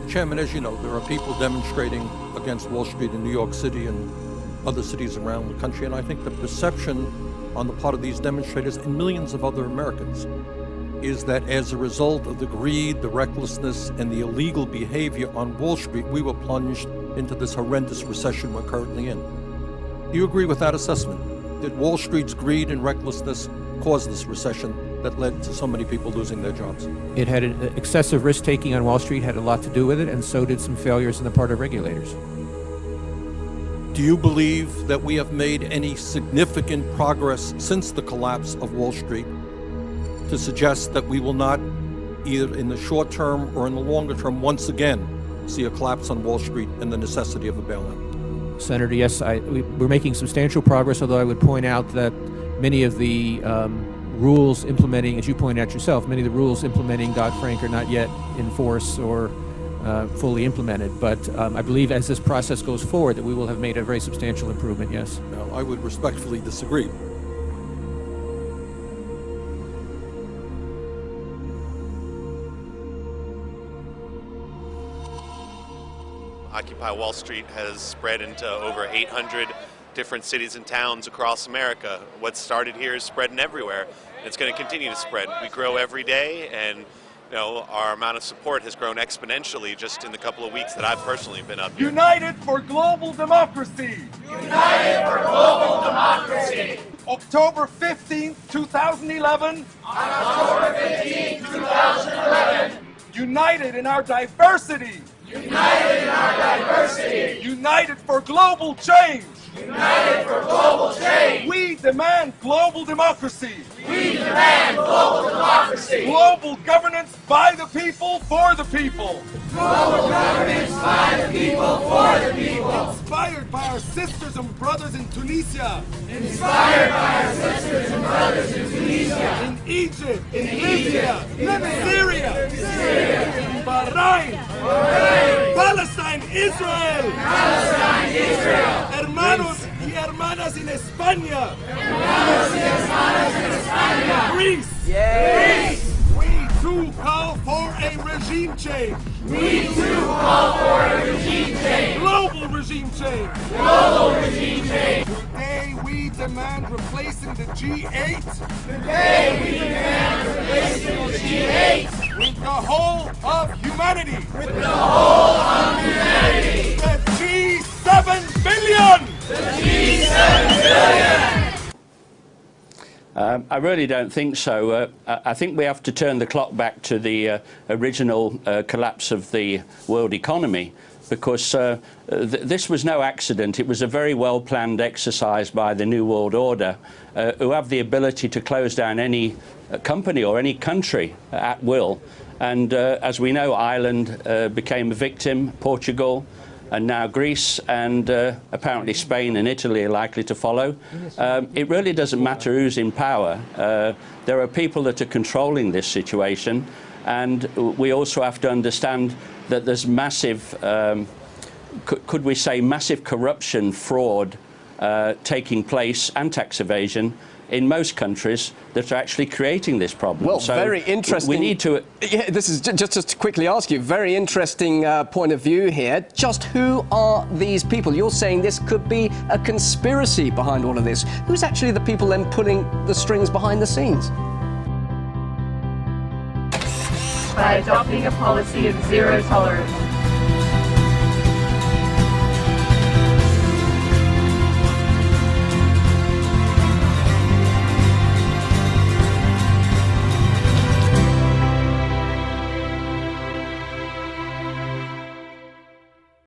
Chairman, as you know, there are people demonstrating against Wall Street in New York City and other cities around the country, and I think the perception on the part of these demonstrators and millions of other Americans is that as a result of the greed, the recklessness, and the illegal behavior on Wall Street, we were plunged into this horrendous recession we're currently in. Do you agree with that assessment? Did Wall Street's greed and recklessness cause this recession that led to so many people losing their jobs? It had an excessive risk-taking on Wall Street, had a lot to do with it, and so did some failures on the part of regulators. Do you believe that we have made any significant progress since the collapse of Wall Street to suggest that we will not, either in the short term or in the longer term, once again see a collapse on Wall Street and the necessity of a bailout? Senator, yes, we're making substantial progress, although I would point out that many of the rules implementing, as you point out yourself, many of the rules implementing Dodd-Frank are not yet in force or fully implemented. But I believe as this process goes forward that we will have made a very substantial improvement, yes. Now, I would respectfully disagree. Occupy Wall Street has spread into over 800 different cities and towns across America. What started here is spreading everywhere. It's going to continue to spread. We grow every day, and our amount of support has grown exponentially just in the couple of weeks that I've personally been up here. United for global democracy! United for global democracy! October 15th, 2011. On October 15th, 2011. United in our diversity! United in our diversity! United for global change! United for global change! We demand global democracy! We demand global democracy! Global governance by the people, for the people! Global governance by the people, for the people! Inspired by our sisters and brothers in Tunisia! Inspired by our sisters and brothers in Tunisia! In Egypt! In Libya! Syria! In Bahrain! Palestine, Israel! Palestine, Israel! Hermanos y hermanas en España! Hermanos y hermanas en España! Greece! Greece! We too call for a regime change! We too call for a regime change! Global regime change! Global regime change! Today we demand replacing the G8! Today we demand replacing the G8! With the whole of humanity! With the whole of humanity! The G7 billion! The G7 billion! I really don't think so. I think we have to turn the clock back to the original collapse of the world economy, because this was no accident. It was a very well-planned exercise by the New World Order, who have the ability to close down any company or any country at will. And as we know, Ireland became a victim, Portugal, and now Greece, and apparently Spain and Italy are likely to follow. It really doesn't matter who's in power. There are people that are controlling this situation, and we also have to understand that there's massive, could we say, massive corruption, fraud taking place, and tax evasion in most countries that are actually creating this problem. Well, so very interesting. We need to... Yeah, this is just to quickly ask you, very interesting point of view here. Just who are these people? You're saying this could be a conspiracy behind all of this. Who's actually the people then pulling the strings behind the scenes? By adopting a policy of zero tolerance